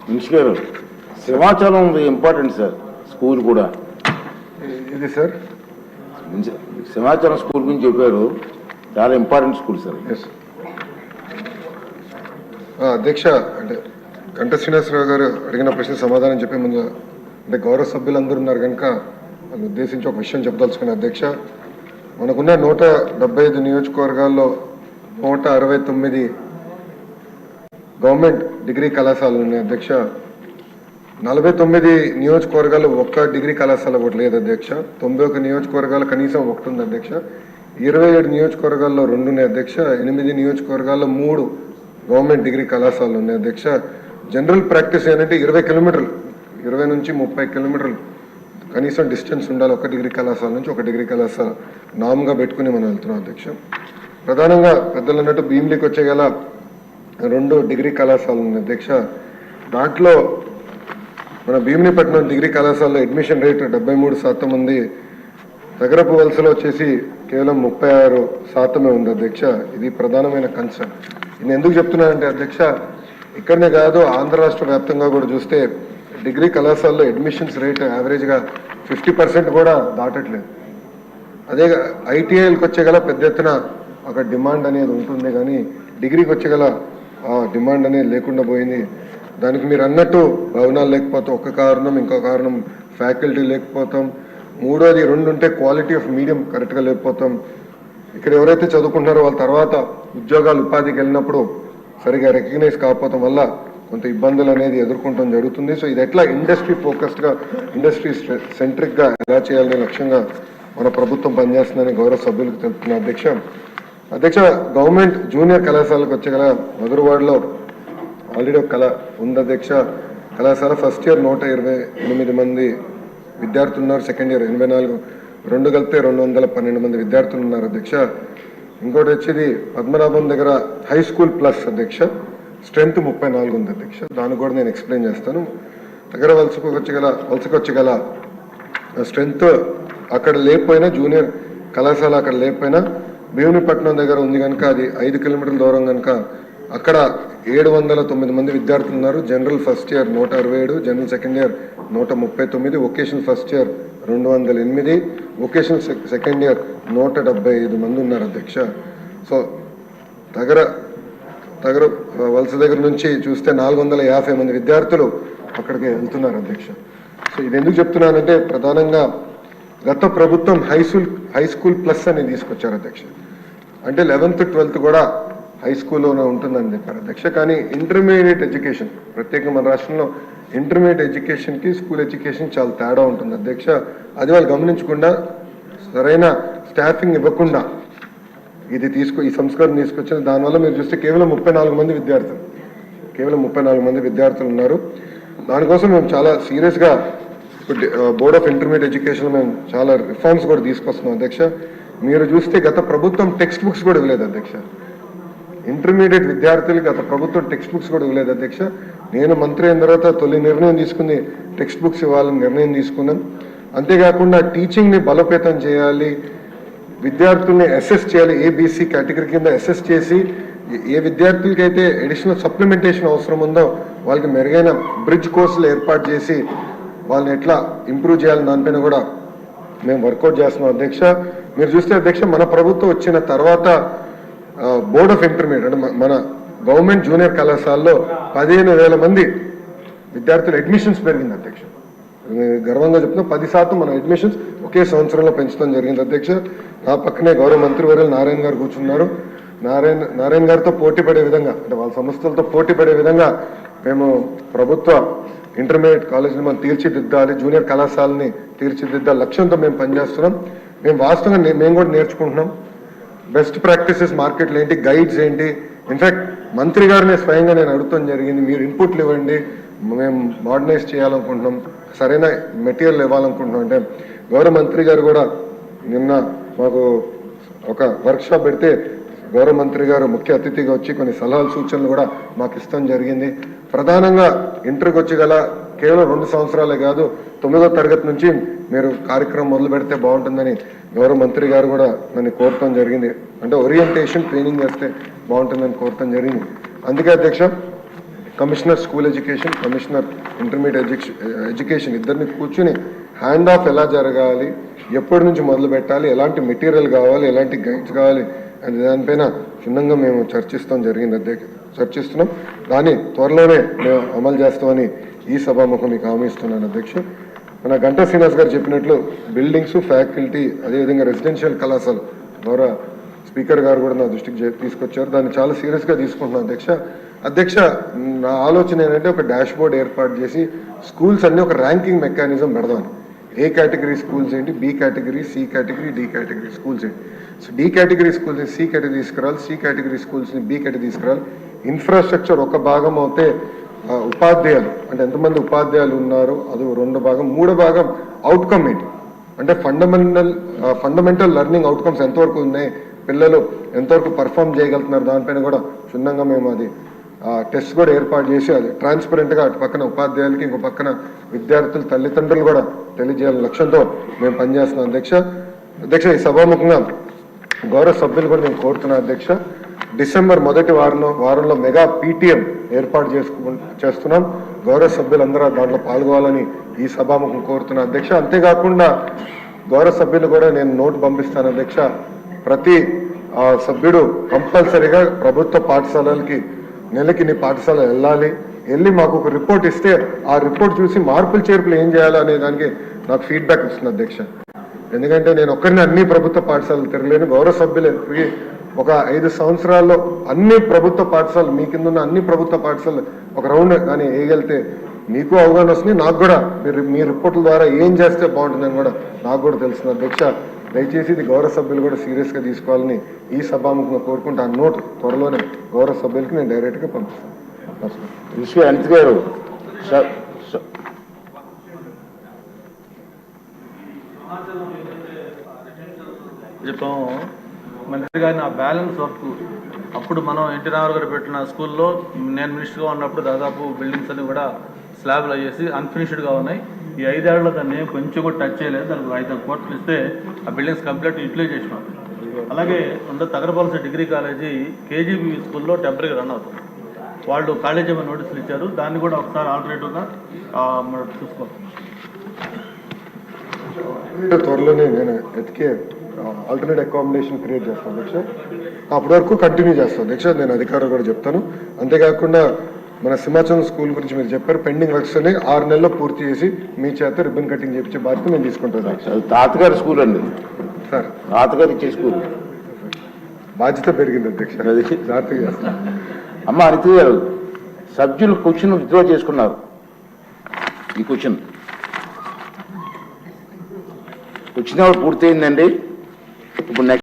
మినిషి గారు Simhachalam important sir. School కూడా ఇది సార్ సింహాచలం స్కూల్ గురించి చెప్పారు. చాలా ఇంపార్టెంట్ స్కూల్ సార్. అధ్యక్ష, అంటే గంట శ్రీనివాసరావు గారు అడిగిన ప్రశ్న సమాధానం చెప్పే ముందు అంటే గౌరవ సభ్యులందరూ ఉన్నారు కనుక వాళ్ళు ఉద్దేశించి ఒక విషయం చెప్పదలుచుకున్న అధ్యక్ష, మనకున్న 175 నియోజకవర్గాల్లో 169 గవర్నమెంట్ డిగ్రీ కళాశాలలు ఉన్నాయి అధ్యక్ష. 49 నియోజకవర్గాలు ఒక్క డిగ్రీ కళాశాల ఒకటి లేదు అధ్యక్ష. 91 నియోజకవర్గాలు కనీసం ఒకటి ఉంది అధ్యక్ష. 27 నియోజకవర్గాల్లో 2 ఉన్నాయి అధ్యక్ష. 8 నియోజకవర్గాల్లో 3 గవర్నమెంట్ డిగ్రీ కళాశాలలు ఉన్నాయి అధ్యక్ష. జనరల్ ప్రాక్టీస్ ఏంటంటే 20 కిలోమీటర్లు, 20 నుంచి 30 కిలోమీటర్లు కనీసం డిస్టెన్స్ ఉండాలి ఒక డిగ్రీ కళాశాల నుంచి ఒక డిగ్రీ కళాశాల నామ్గా పెట్టుకుని మనం వెళ్తున్నాం అధ్యక్ష. ప్రధానంగా పెద్దలు అన్నట్టు భీమిలీకి వచ్చే గల 2 డిగ్రీ కళాశాలలు ఉన్నాయి అధ్యక్ష. దాంట్లో మన భీమిలీపట్నం డిగ్రీ కళాశాలలో అడ్మిషన్ రేటు 73% ఉంది. నగరపు వలసలో వచ్చేసి కేవలం 36% ఉంది అధ్యక్ష. ఇది ప్రధానమైన కన్సర్న్. నేను ఎందుకు చెప్తున్నానంటే అధ్యక్ష, ఇక్కడనే కాదు ఆంధ్ర రాష్ట్ర వ్యాప్తంగా కూడా చూస్తే డిగ్రీ కళాశాలలో అడ్మిషన్స్ రేటు యావరేజ్గా 50% కూడా దాటట్లేదు. అదే ఐటీఐలకు వచ్చే గల పెద్ద ఎత్తున ఒక డిమాండ్ అనేది ఉంటుంది, కానీ డిగ్రీకి వచ్చే గల డిమాండ్ అనేది లేకుండా పోయింది. దానికి మీరు అన్నట్టు భవనాలు లేకపోతే ఒక కారణం, ఇంకో కారణం ఫ్యాకల్టీ లేకపోతాం, మూడోది 2 ఉంటే క్వాలిటీ ఆఫ్ మీడియం కరెక్ట్గా లేకపోతాం. ఇక్కడ ఎవరైతే చదువుకుంటున్నారో వాళ్ళ తర్వాత ఉద్యోగాలు ఉపాధికి వెళ్ళినప్పుడు సరిగా రికగ్నైజ్ కాకపోవడం వల్ల కొంత ఇబ్బందులు అనేది ఎదుర్కొంటాం జరుగుతుంది. సో ఇది ఎట్లా ఇండస్ట్రీ ఫోకస్డ్గా, ఇండస్ట్రీ సెంట్రిక్గా ఎలా చేయాలనే లక్ష్యంగా మన ప్రభుత్వం పనిచేస్తుందని గౌరవ సభ్యులకు తెలుపుతున్న అధ్యక్ష. గవర్నమెంట్ జూనియర్ కళాశాలకు వచ్చే గల మధురవాడలో ఆల్రెడీ ఒక ఉంది అధ్యక్ష. కళాశాల ఫస్ట్ ఇయర్ 128 మంది విద్యార్థులు ఉన్నారు. సెకండ్ ఇయర్ 84, 2 కలిపితే 212 మంది విద్యార్థులు ఉన్నారు అధ్యక్ష. ఇంకోటి వచ్చేది పద్మనాభం దగ్గర హై స్కూల్ ప్లస్ అధ్యక్ష, స్ట్రెంత్ 34 ఉంది అధ్యక్ష. దాన్ని కూడా నేను ఎక్స్ప్లెయిన్ చేస్తాను. దగ్గర వలసకొచ్చగల స్ట్రెంత్ అక్కడ లేకపోయినా, జూనియర్ కళాశాల అక్కడ లేకపోయినా భీమునిపట్నం దగ్గర ఉంది కనుక అది 5 కిలోమీటర్ల దూరం కనుక అక్కడ 709 మంది విద్యార్థులు ఉన్నారు. General first year 167, general second year 139, vocational first year 208, vocational second year 175 మంది ఉన్నారు అధ్యక్ష. సో దగ్గర వలస దగ్గర నుంచి చూస్తే 450 మంది విద్యార్థులు అక్కడికి వెళ్తున్నారు అధ్యక్ష. సో ఇది ఎందుకు చెప్తున్నానంటే ప్రధానంగా గత ప్రభుత్వం హై స్కూల్ ప్లస్ అని తీసుకొచ్చారు అధ్యక్ష. అంటే 11th 12th కూడా హై స్కూల్లోనే ఉంటుందని చెప్పారు అధ్యక్ష. కానీ ఇంటర్మీడియట్ ఎడ్యుకేషన్, ప్రత్యేకంగా మన రాష్ట్రంలో ఇంటర్మీడియట్ ఎడ్యుకేషన్కి స్కూల్ ఎడ్యుకేషన్ చాలా తేడా ఉంటుంది అధ్యక్ష. అది వాళ్ళు గమనించకుండా సరైన స్టాఫింగ్ ఇవ్వకుండా ఈ సంస్కరణ తీసుకొచ్చిన దానివల్ల మీరు చూస్తే కేవలం 34 మంది విద్యార్థులు ఉన్నారు. దానికోసం మేము చాలా సీరియస్గా బోర్డ్ ఆఫ్ ఇంటర్మీడియట్ ఎడ్యుకేషన్ మేము చాలా రిఫార్మ్స్ కూడా తీసుకొస్తున్నాం అధ్యక్ష. మీరు చూస్తే గత ప్రభుత్వం టెక్స్ట్ బుక్స్ కూడా ఇవ్వలేదు అధ్యక్ష. ఇంటర్మీడియట్ విద్యార్థులు గత ప్రభుత్వం టెక్స్ట్ బుక్స్ కూడా ఇవ్వలేదు అధ్యక్ష. నేను మంత్రి అయిన తర్వాత తొలి నిర్ణయం తీసుకుంది టెక్స్ట్ బుక్స్ ఇవ్వాలని నిర్ణయం తీసుకున్నాం. అంతేకాకుండా టీచింగ్ని బలోపేతం చేయాలి, విద్యార్థుల్ని అసెస్ చేయాలి, ఏబీసీ కేటగిరీ కింద అసెస్ చేసి ఏ విద్యార్థులకైతే అడిషనల్ సప్లిమెంటేషన్ అవసరం ఉందో వాళ్ళకి మెరుగైన బ్రిడ్జ్ కోర్సులు ఏర్పాటు చేసి వాళ్ళని ఎట్లా ఇంప్రూవ్ చేయాలని దానిపైన కూడా మేము వర్కౌట్ చేస్తున్నాం అధ్యక్ష. మీరు చూస్తే అధ్యక్ష, మన ప్రభుత్వం వచ్చిన తర్వాత బోర్డ్ ఆఫ్ ఇంటర్మీడియట్ అంటే మన గవర్నమెంట్ జూనియర్ కళాశాలలో 15,000 మంది విద్యార్థుల అడ్మిషన్స్ పెరిగింది అధ్యక్ష. గర్వంగా చెప్తున్నా 10% మన అడ్మిషన్స్ ఒకే సంవత్సరంలో పెంచడం జరిగింది అధ్యక్ష. నా పక్కనే గౌరవ మంత్రివర్యులు నారాయణ గారు కూర్చున్నారు. నారాయణ గారితో పోటీ పడే విధంగా, అంటే వాళ్ళ సంస్థలతో పోటీ పడే విధంగా మేము ప్రభుత్వ ఇంటర్మీడియట్ కాలేజీని మనం తీర్చిదిద్దాలి, జూనియర్ కళాశాలని తీర్చిదిద్దాలి లక్ష్యంతో మేము పనిచేస్తున్నాం. మేము వాస్తవంగా మేము కూడా నేర్చుకుంటున్నాం. బెస్ట్ ప్రాక్టీసెస్ మార్కెట్లు ఏంటి, గైడ్స్ ఏంటి. ఇన్ఫ్యాక్ట్ మంత్రి గారిని స్వయంగా నేను అడుగుతాం జరిగింది, మీరు ఇన్పుట్లు ఇవ్వండి, మేము మోడర్నైజ్ చేయాలనుకుంటున్నాం, సరైన మెటీరియల్ ఇవ్వాలనుకుంటున్నాం. అంటే గౌరవ మంత్రి గారు కూడా నిన్న మాకు ఒక వర్క్షాప్ పెడితే గౌరవ మంత్రి గారు ముఖ్య అతిథిగా వచ్చి కొన్ని సలహాలు సూచనలు కూడా మాకు ఇస్తాం జరిగింది. ప్రధానంగా ఇంటర్కి వచ్చి గల కేవలం 2 సంవత్సరాలే కాదు, 9వ తరగతి నుంచి మీరు కార్యక్రమం మొదలు పెడితే బాగుంటుందని గౌరవ మంత్రి గారు కూడా నన్ను కోరటం జరిగింది. అంటే ఓరియంటేషన్ ట్రైనింగ్ చేస్తే బాగుంటుందని కోరటం జరిగింది. అందుకే అధ్యక్ష, commissioner school education, commissioner intermediate education ఇద్దరిని కూర్చుని హ్యాండ్ ఆఫ్ ఎలా జరగాలి, ఎప్పటి నుంచి మొదలు పెట్టాలి, ఎలాంటి మెటీరియల్ కావాలి, ఎలాంటి గైడ్స్ కావాలి అని దానిపైన క్షుణ్ణంగా మేము చర్చిస్తున్నాం. దాన్ని త్వరలోనే మేము అమలు చేస్తామని ఈ సభాముఖం మీకు హామీ ఇస్తున్నాను అధ్యక్ష. మన గంటా శ్రీనివాస్ గారు చెప్పినట్లు బిల్డింగ్స్, ఫ్యాకల్టీ, అదేవిధంగా రెసిడెన్షియల్ కళాశాల ద్వారా స్పీకర్ గారు కూడా నా దృష్టికి తీసుకొచ్చారు. దాన్ని చాలా సీరియస్గా తీసుకుంటున్నాను అధ్యక్ష. నా ఆలోచన ఏంటంటే ఒక డాష్ బోర్డ్ ఏర్పాటు చేసి స్కూల్స్ అన్ని ఒక ర్యాంకింగ్ మెకానిజం పెడదామని. ఏ కేటగిరీ స్కూల్స్ ఏంటి, B category, C category, D category schools ఏంటి. సో డి కేటగిరీ స్కూల్స్ని సి కేటగిరీ తీసుకురావాలి, సి కేటగిరీ స్కూల్స్ని బి కేటగిరీ తీసుకురావాలి. ఇన్ఫ్రాస్ట్రక్చర్ ఒక భాగం అవుతే ఉపాధ్యాయులు అంటే ఎంతమంది ఉపాధ్యాయులు ఉన్నారు అది రెండో భాగం, మూడో భాగం అవుట్కమ్ ఏంటి అంటే ఫండమెంటల్ లెర్నింగ్ అవుట్కమ్స్ ఎంతవరకు ఉన్నాయి, పిల్లలు ఎంతవరకు పర్ఫామ్ చేయగలుగుతున్నారు, దానిపైన కూడా క్షుణ్ణంగా మేము అది టెస్ట్ కూడా ఏర్పాటు చేసి అది ట్రాన్స్పరెంట్గా అటు పక్కన ఉపాధ్యాయులకి ఇంకో పక్కన విద్యార్థులు తల్లిదండ్రులు కూడా తెలియజేయాలని లక్ష్యంతో మేము పనిచేస్తున్నాం అధ్యక్ష. ఈ సభాముఖంగా గౌరవ సభ్యులు కూడా నేను కోరుతున్నాను అధ్యక్ష. డిసెంబర్ మొదటి వారంలో మెగా పీటీఎం ఏర్పాటు చేస్తున్నాం. గౌరవ సభ్యులందరూ దాంట్లో పాల్గొవాలని ఈ సభాముఖం కోరుతున్నా అధ్యక్ష. అంతేకాకుండా గౌరవ సభ్యులు కూడా నేను నోటు పంపిస్తాను అధ్యక్ష. ప్రతి సభ్యుడు కంపల్సరీగా ప్రభుత్వ పాఠశాలలకి నెలకి నీ పాఠశాల వెళ్ళి మాకు ఒక రిపోర్ట్ ఇస్తే ఆ రిపోర్ట్ చూసి మార్పులు చేర్పులు ఏం చేయాలో అనే దానికి నాకు ఫీడ్బ్యాక్ వస్తుంది అధ్యక్ష. ఎందుకంటే నేను ఒక్కరిని అన్ని ప్రభుత్వ పాఠశాలలు తిరగలేను. గౌరవ సభ్యులు ఒక 5 సంవత్సరాల్లో అన్ని ప్రభుత్వ పాఠశాలలు మీ కింద ఉన్న అన్ని ప్రభుత్వ పాఠశాలలు ఒక రౌండ్ కానీ వేయగలిగితే మీకు అవగాహన వస్తుంది, నాకు కూడా మీ రిపోర్ట్ల ద్వారా ఏం చేస్తే బాగుంటుందని కూడా నాకు కూడా తెలుస్తుంది అధ్యక్ష. దయచేసి ఇది గౌరవ సభ్యులు కూడా సీరియస్గా తీసుకోవాలని ఈ సభాముఖంగా కోరుకుంటే ఆ నోట్ త్వరలోనే గౌరవ సభ్యులకి నేను డైరెక్ట్గా పంపిస్తాను. అనిత్ గారు చెప్పాము మంత్రి గారిని ఆ బ్యాలెన్స్ వర్క్ అప్పుడు మనం ఎన్టీ రామారావు గారు పెట్టిన స్కూల్లో నేను మినిస్టర్గా ఉన్నప్పుడు దాదాపు బిల్డింగ్స్ అన్ని కూడా స్లాబ్లు అయ్యేసి అన్ఫినిష్డ్గా ఉన్నాయి. ఈ 5 ఏళ్లలో దాన్ని కొంచెం కూడా టచ్ చేయలేదు. దానికి 5 కోట్లు ఇస్తే ఆ బిల్డింగ్స్ కంప్లీట్ యూటిలైజ్ చేసినాం. అలాగే తగరపాలస డిగ్రీ కాలేజీ కేజీబీ స్కూల్లో టెంపరీగా రన్ అవుతుంది. వాళ్ళు కాలేజీ ఏమైనా నోటీసులు ఇచ్చారు, దాన్ని కూడా ఒకసారి ఆల్టర్నేటివ్గా మనం చూసుకోవాలి. త్వరలోనే నేను ఎతికే ఆల్టర్నేట్ అకామిడేషన్ క్రియేట్ చేస్తాను అధ్యక్ష. అప్పటి వరకు కంటిన్యూ చేస్తాను అధ్యక్ష. నేను అధికారులు కూడా చెప్తాను. అంతేకాకుండా మన సింహాచలం స్కూల్ గురించి మీరు చెప్పారు, పెండింగ్ వర్క్స్ అని 6 నెలల్లో పూర్తి చేసి మీ చేత రిబ్బన్ కటింగ్ చేయించే బాధ్యత నేను తీసుకుంటాను. తాతగారి స్కూల్ అండి సార్, తాతగారి ఇచ్చే స్కూల్ బాధ్యత పెరిగింది అధ్యక్ష. జాగ్రత్తగా చేస్తాను. అమ్మ అనిత గారు, సభ్యులు క్వశ్చన్ విత్డ్రా చేసుకున్నారు. ఈ క్వశ్చన్ పూర్తయిందండి. ఇప్పుడు నెక్స్ట్